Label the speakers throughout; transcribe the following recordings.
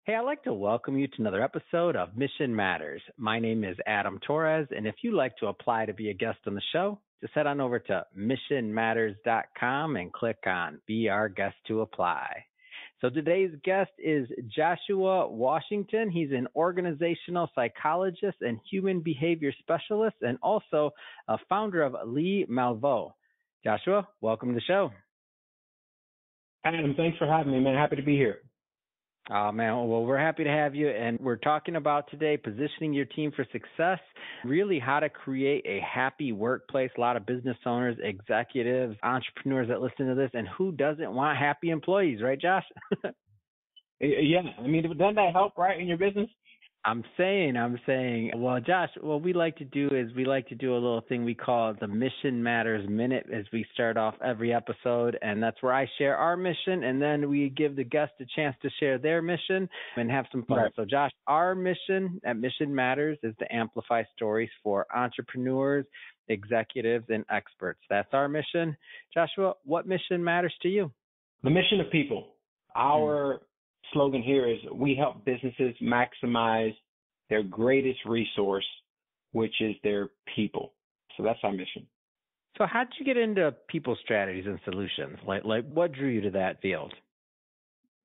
Speaker 1: Hey, I'd like to welcome you to another episode of Mission Matters. My name is Adam Torres, and if you'd like to apply to be a guest on the show, just head on over to missionmatters.com and click on Be Our Guest to apply. So today's guest is Joshua Washington. He's an organizational psychologist and human behavior specialist, and also a founder of Lee Malvo. Joshua, welcome to the show.
Speaker 2: Adam, thanks for having me, man. Happy to be here.
Speaker 1: Oh, man. Well, we're happy to have you. And we're talking about today positioning your team for success, really how to create a happy workplace. A lot of business owners, executives, entrepreneurs that listen to this, and who doesn't want happy employees, right, Josh?
Speaker 2: Yeah. I mean, doesn't that help, right, in your business?
Speaker 1: I'm saying, well, Josh, what we like to do is we like to do a little thing we call the Mission Matters Minute as we start off every episode. And that's where I share our mission, and then we give the guest a chance to share their mission and have some fun. Right. So, Josh, our mission at Mission Matters is to amplify stories for entrepreneurs, executives, and experts. That's our mission. Joshua, what mission matters to you?
Speaker 2: The mission of people. Our slogan here is we help businesses maximize their greatest resource, which is their people. So that's our mission.
Speaker 1: So how did you get into people strategies and solutions? Like what drew you to that field?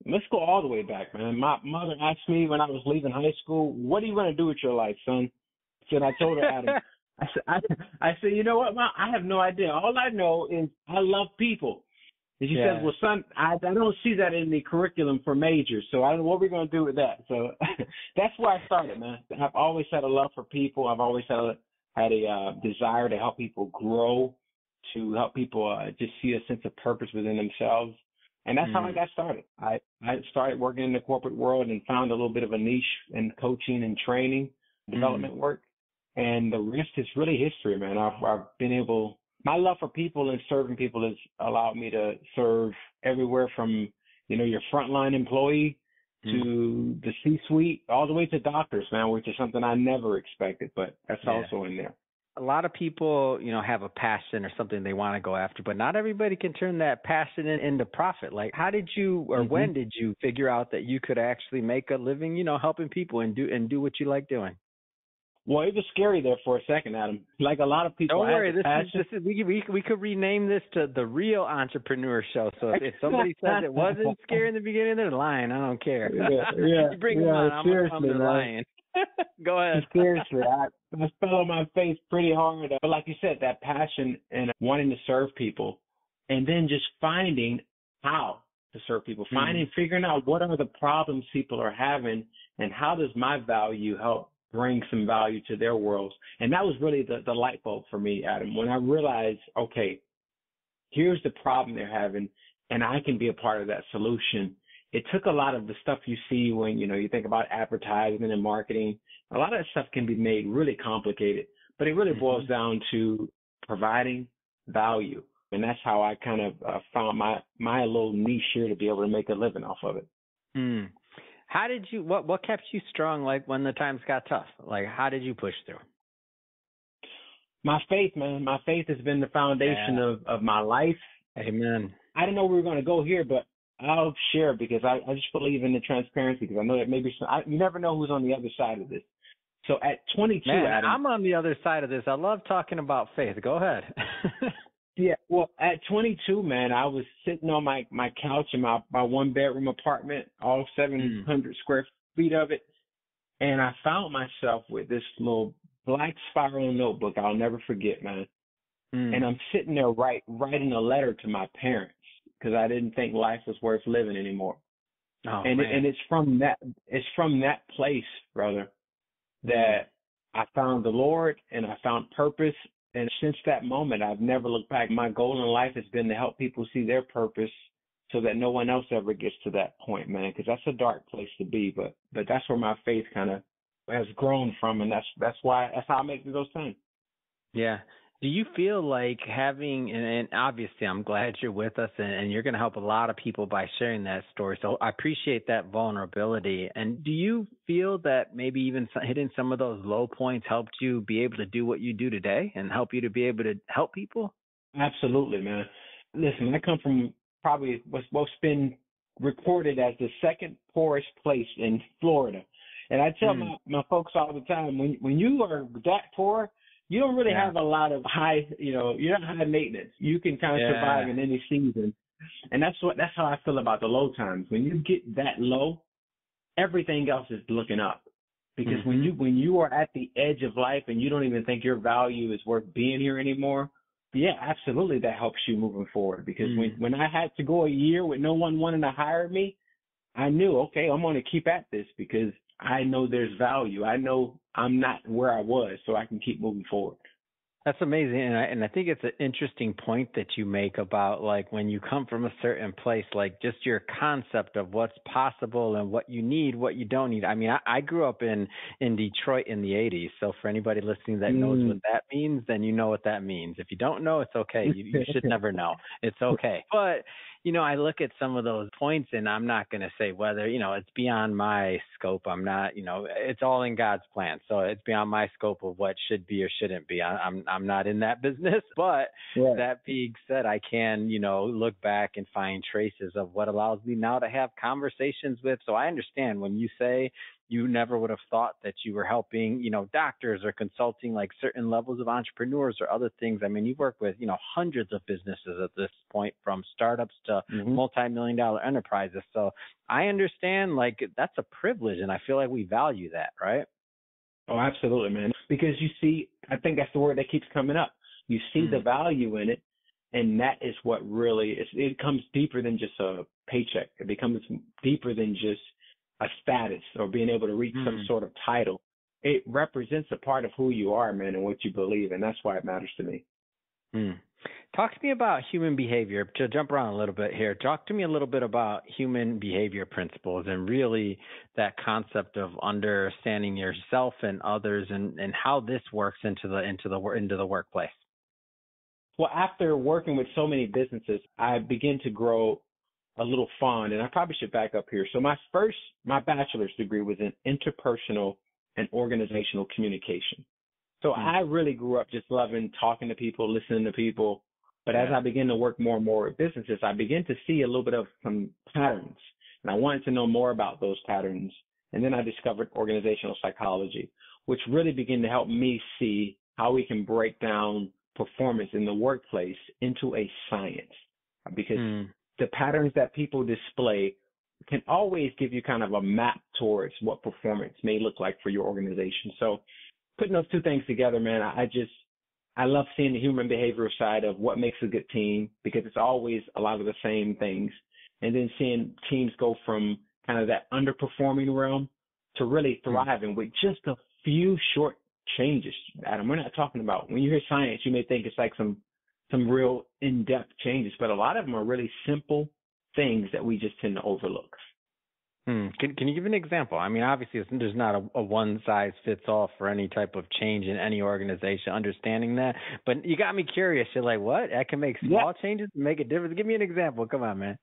Speaker 2: Let's go all the way back, man. My mother asked me when I was leaving high school, "What are you going to do with your life, son?" I told her, Adam, I said, you know what, Mom? I have no idea. All I know is I love people. And she says, well, son, I don't see that in the curriculum for majors, so I don't know what we're going to do with that. So that's where I started, man. I've always had a love for people. I've always had a desire to help people grow, to help people just see a sense of purpose within themselves. And that's how I got started. I started working in the corporate world and found a little bit of a niche in coaching and training, development work. And the rest is really history, man. I've been able... My love for people and serving people has allowed me to serve everywhere from, your frontline employee to the C-suite, all the way to doctors, man, which is something I never expected, but that's also in there.
Speaker 1: A lot of people, have a passion or something they want to go after, but not everybody can turn that passion into profit. Like, how did you, or when did you figure out that you could actually make a living, helping people and do what you like doing?
Speaker 2: Well, it was scary there for a second, Adam. Like a lot of people.
Speaker 1: Don't worry, we could rename this to the Real Entrepreneur Show. So if somebody says it wasn't scary in the beginning, they're lying. I don't care. You bring them on. I'm the lying. Go ahead.
Speaker 2: Seriously, I fell on my face pretty hard. But like you said, that passion and wanting to serve people, and then just finding how to serve people, figuring out what are the problems people are having, and how does my value help bring some value to their worlds. And that was really the light bulb for me, Adam, when I realized, okay, here's the problem they're having, and I can be a part of that solution. It took a lot of the stuff you see when, you think about advertising and marketing. A lot of that stuff can be made really complicated, but it really boils down to providing value. And that's how I kind of found my little niche here to be able to make a living off of it.
Speaker 1: How did you, what kept you strong, like when the times got tough? Like, how did you push through?
Speaker 2: My faith, man. My faith has been the foundation of my life.
Speaker 1: Amen.
Speaker 2: I didn't know we were going to go here, but I'll share because I just believe in the transparency, because I know that maybe you never know who's on the other side of this. So at 22, Adam,
Speaker 1: I'm on the other side of this. I love talking about faith. Go ahead.
Speaker 2: Yeah, well, at 22, man, I was sitting on my couch in my one-bedroom apartment, all 700 square feet of it, and I found myself with this little black spiral notebook I'll never forget, man. And I'm sitting there writing a letter to my parents because I didn't think life was worth living anymore. And it's from that place, brother, that I found the Lord and I found purpose. And since that moment, I've never looked back. My goal in life has been to help people see their purpose so that no one else ever gets to that point, man, because that's a dark place to be. But that's where my faith kind of has grown from, and that's how I make those times.
Speaker 1: Yeah. Do you feel like having, and obviously I'm glad you're with us and you're going to help a lot of people by sharing that story. So I appreciate that vulnerability. And do you feel that maybe even hitting some of those low points helped you be able to do what you do today and help you to be able to help people?
Speaker 2: Absolutely, man. Listen, I come from probably what's been recorded as the second poorest place in Florida. And I tell my folks all the time, when you are that poor, you don't really have a lot of you're not high maintenance. You can kind of survive in any season. And that's how I feel about the low times. When you get that low, everything else is looking up. Because when you are at the edge of life and you don't even think your value is worth being here anymore, yeah, absolutely, that helps you moving forward. Because when I had to go a year with no one wanting to hire me, I knew, okay, I'm going to keep at this because I know there's value. I know I'm not where I was, so I can keep moving forward.
Speaker 1: That's amazing. And I think it's an interesting point that you make about like when you come from a certain place, like just your concept of what's possible and what you need, what you don't need. I mean, I grew up in Detroit in the 80s. So for anybody listening that knows what that means, then you know what that means. If you don't know, it's okay. You should never know. It's okay. But I look at some of those points and I'm not going to say whether, it's beyond my scope. I'm not, it's all in God's plan. So it's beyond my scope of what should be or shouldn't be. I'm not in that business. But that being said, I can, look back and find traces of what allows me now to have conversations with. So I understand when you say you never would have thought that you were helping, doctors or consulting like certain levels of entrepreneurs or other things. I mean, you work with, hundreds of businesses at this point, from startups to multi-million-dollar enterprises. So I understand, like, that's a privilege, and I feel like we value that, right?
Speaker 2: Oh, absolutely, man. Because you see, I think that's the word that keeps coming up. You see the value in it, and that is what really is. It comes deeper than just a paycheck. It becomes deeper than just a status or being able to reach some sort of title. It represents a part of who you are, man, and what you believe, and that's why it matters to me.
Speaker 1: Talk to me about human behavior. To jump around a little bit here, talk to me a little bit about human behavior principles and really that concept of understanding yourself and others, and how this works into the workplace.
Speaker 2: Well, after working with so many businesses, I begin to grow a little fond, and I probably should back up here. So my bachelor's degree was in interpersonal and organizational communication. So I really grew up just loving talking to people, listening to people. But as I began to work more and more with businesses, I began to see a little bit of some patterns, and I wanted to know more about those patterns. And then I discovered organizational psychology, which really began to help me see how we can break down performance in the workplace into a science, because the patterns that people display can always give you kind of a map towards what performance may look like for your organization. So putting those two things together, man, I love seeing the human behavioral side of what makes a good team, because it's always a lot of the same things. And then seeing teams go from kind of that underperforming realm to really thriving with just a few short changes. Adam, we're not talking about, when you hear science, you may think it's like some real in-depth changes, but a lot of them are really simple things that we just tend to overlook.
Speaker 1: Can you give an example? I mean, obviously, there's not a one-size-fits-all for any type of change in any organization, understanding that. But you got me curious. You're like, what? I can make small changes and make a difference? Give me an example. Come on, man.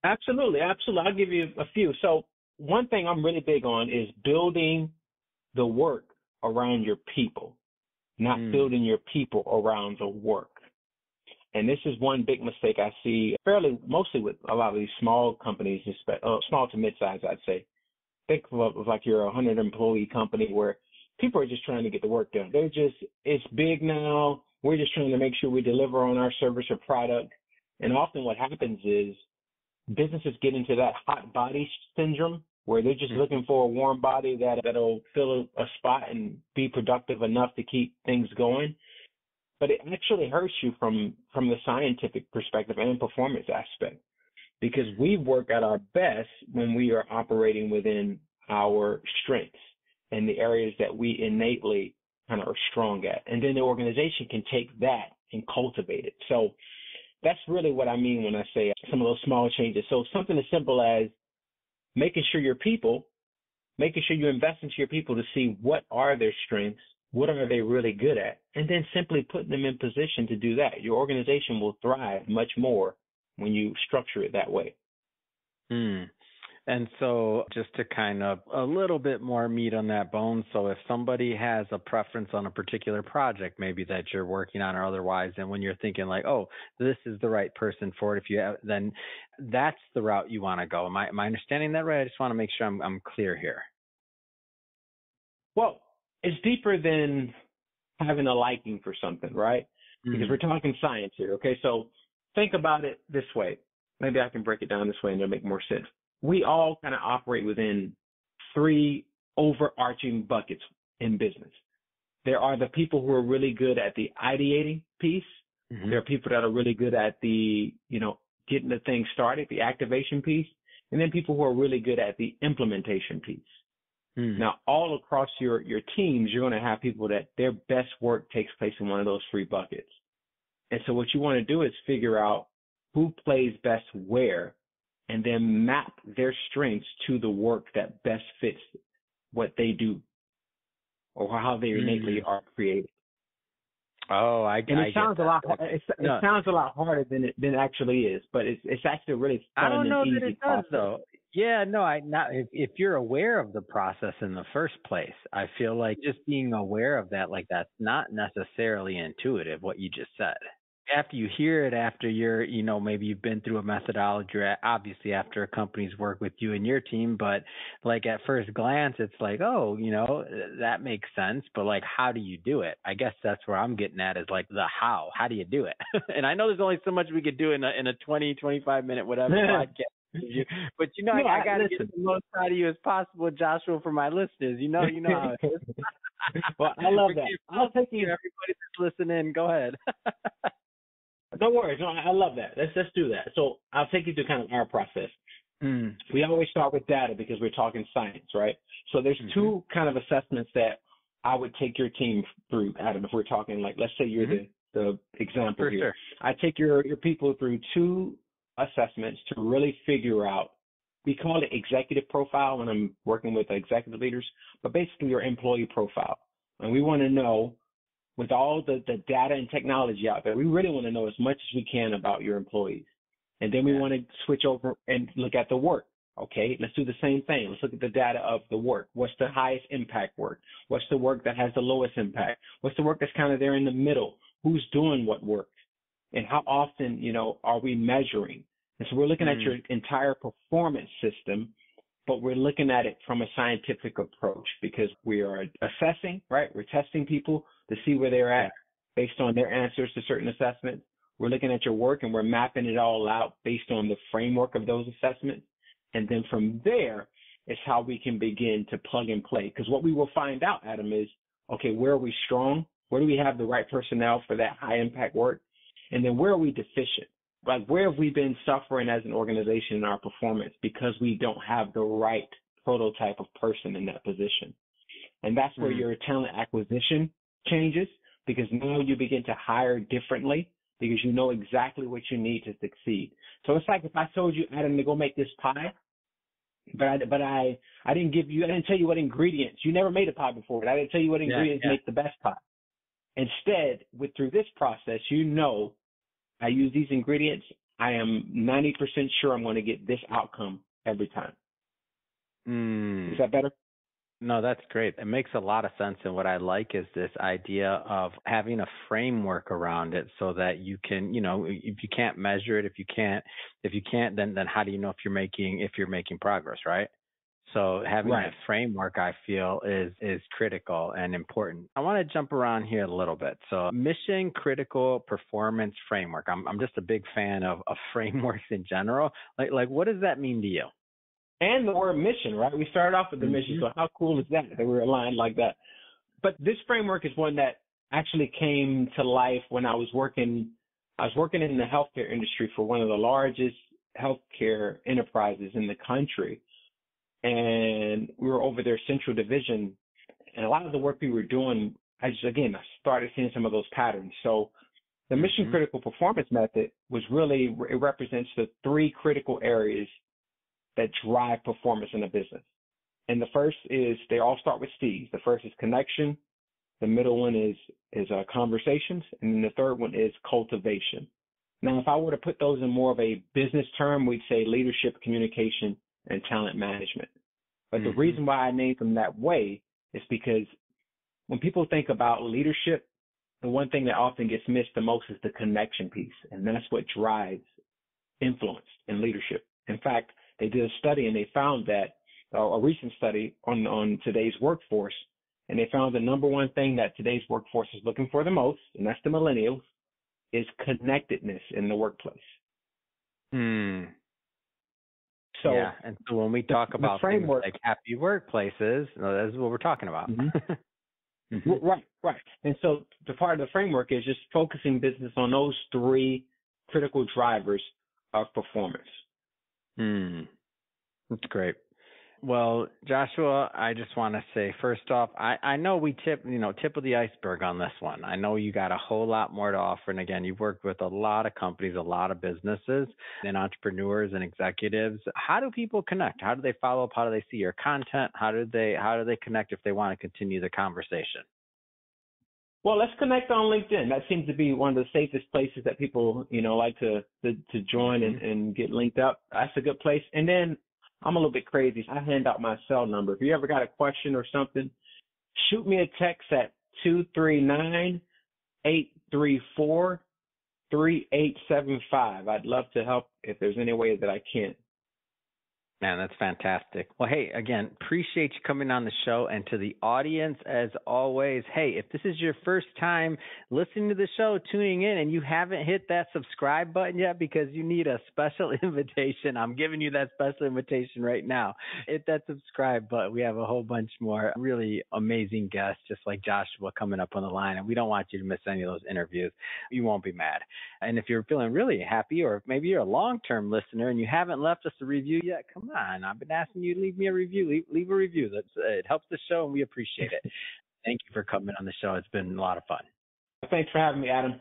Speaker 2: Absolutely. I'll give you a few. So one thing I'm really big on is building the work around your people, not building your people around the work. And this is one big mistake I see mostly with a lot of these small companies, small to mid-size, I'd say. Think of like you're a 100-employee company where people are just trying to get the work done. It's big now. We're just trying to make sure we deliver on our service or product. And often what happens is businesses get into that hot body syndrome where they're just looking for a warm body that'll fill a spot and be productive enough to keep things going. But it actually hurts you from the scientific perspective and performance aspect, because we work at our best when we are operating within our strengths and the areas that we innately kind of are strong at. And then the organization can take that and cultivate it. So that's really what I mean when I say some of those small changes. So something as simple as making sure you invest into your people to see what are their strengths, what are they really good at, and then simply putting them in position to do that. Your organization will thrive much more when you structure it that way.
Speaker 1: And so just to kind of a little bit more meat on that bone. So if somebody has a preference on a particular project, maybe that you're working on or otherwise, and when you're thinking like, oh, this is the right person for it, if you have, then that's the route you want to go. Am I understanding that right? I just want to make sure I'm clear here.
Speaker 2: Well, it's deeper than having a liking for something, right? Because we're talking science here. Okay, so think about it this way. Maybe I can break it down this way and it'll make more sense. We all kind of operate within three overarching buckets in business. There are the people who are really good at the ideating piece. There are people that are really good at the, getting the thing started, the activation piece, and then people who are really good at the implementation piece. Now, all across your teams, you're going to have people that their best work takes place in one of those three buckets. And so what you want to do is figure out who plays best where, and then map their strengths to the work that best fits what they do or how they innately are created.
Speaker 1: Oh,
Speaker 2: it sounds a lot. It sounds a lot harder than it actually is, but it's actually really fun.
Speaker 1: I don't know
Speaker 2: and easy
Speaker 1: that it
Speaker 2: process.
Speaker 1: does though. Yeah, no, if you're aware of the process in the first place, I feel like just being aware of that, like that's not necessarily intuitive, what you just said. After you hear it, after you're, maybe you've been through a methodology, or obviously after a company's worked with you and your team, but like at first glance, it's like, oh, that makes sense. But like, how do you do it? I guess that's where I'm getting at is like the how. How do you do it? And I know there's only so much we could do in a 20, 25 minute, whatever podcast. But I got to get the most out of you as possible, Joshua, for my listeners. You know how it is.
Speaker 2: Well, I love that. I'll take you.
Speaker 1: Everybody that's listening, go ahead.
Speaker 2: No worries. No, I love that. Let's do that. So I'll take you through kind of our process. We always start with data because we're talking science, right? So there's two kind of assessments that I would take your team through, Adam, if we're talking like, let's say you're the example
Speaker 1: For
Speaker 2: here.
Speaker 1: Sure.
Speaker 2: I take your people through two assessments to really figure out, we call it executive profile when I'm working with executive leaders, but basically your employee profile. And we want to know, with all the data and technology out there, we really want to know as much as we can about your employees. And then we want to switch over and look at the work. Okay, let's do the same thing. Let's look at the data of the work. What's the highest impact work? What's the work that has the lowest impact? What's the work that's kind of there in the middle? Who's doing what work? And how often, are we measuring? And so we're looking at your entire performance system, but we're looking at it from a scientific approach because we are assessing, right? We're testing people to see where they're at based on their answers to certain assessments. We're looking at your work and we're mapping it all out based on the framework of those assessments. And then from there is how we can begin to plug and play. Because what we will find out, Adam, is, okay, where are we strong? Where do we have the right personnel for that high impact work? And then where are we deficient? Like, where have we been suffering as an organization in our performance because we don't have the right prototype of person in that position? And that's where your talent acquisition changes, because now you begin to hire differently because you know exactly what you need to succeed. So it's like if I told you, Adam, to go make this pie, but I didn't tell you what ingredients. You never made a pie before, but I didn't tell you what ingredients make the best pie. Instead, through this process, I use these ingredients, I am 90% sure I'm going to get this outcome every time. Is that better?
Speaker 1: No, that's great. It makes a lot of sense. And what I like is this idea of having a framework around it so that you can, if you can't measure it, if you can't, then how do you know if you're making progress, right? So having that framework, I feel, is critical and important. I want to jump around here a little bit. So mission critical performance framework. I'm just a big fan of frameworks in general. Like what does that mean to you?
Speaker 2: And the word mission, right? We started off with the mission. So how cool is that we're aligned like that? But this framework is one that actually came to life when I was working in the healthcare industry for one of the largest healthcare enterprises in the country. And we were over their central division, and a lot of the work we were doing, I started seeing some of those patterns. So the mission critical performance method it represents the three critical areas that drive performance in a business. And the first is, they all start with C's. The first is connection. The middle one is conversations. And then the third one is cultivation. Now, if I were to put those in more of a business term, we'd say leadership, communication, and talent management. But the
Speaker 1: Mm-hmm.
Speaker 2: reason why I named them that way is because when people think about leadership, the one thing that often gets missed the most is the connection piece. And that's what drives influence in leadership. In fact, they did a study and they found that a recent study on today's workforce, and they found the number one thing that today's workforce is looking for the most, and that's the millennials, is connectedness in the workplace.
Speaker 1: Hmm.
Speaker 2: So
Speaker 1: yeah, and so when we talk about things
Speaker 2: framework,
Speaker 1: like happy workplaces, that's what we're talking about.
Speaker 2: mm-hmm. Right. And so the part of the framework is just focusing business on those three critical drivers of performance.
Speaker 1: That's great. Well, Joshua, I just want to say first off, I know we tip of the iceberg on this one. I know you got a whole lot more to offer. And again, you've worked with a lot of companies, a lot of businesses and entrepreneurs and executives. How do people connect? How do they follow up? How do they see your content? How do they connect if they want to continue the conversation?
Speaker 2: Well, let's connect on LinkedIn. That seems to be one of the safest places that people, like to join and get linked up. That's a good place. And then I'm a little bit crazy. I hand out my cell number. If you ever got a question or something, shoot me a text at 239-834-3875. I'd love to help if there's any way that I can.
Speaker 1: Man, that's fantastic. Well, hey, again, appreciate you coming on the show. And to the audience, as always, hey, if this is your first time listening to the show, tuning in, and you haven't hit that subscribe button yet because you need a special invitation, I'm giving you that special invitation right now. Hit that subscribe button. We have a whole bunch more really amazing guests, just like Joshua, coming up on the line, and we don't want you to miss any of those interviews. You won't be mad. And if you're feeling really happy, or maybe you're a long-term listener and you haven't left us a review yet, come on. I've been asking you to leave me a review. Leave a review. It helps the show, and we appreciate it. Thank you for coming on the show. It's been a lot of fun.
Speaker 2: Thanks for having me, Adam.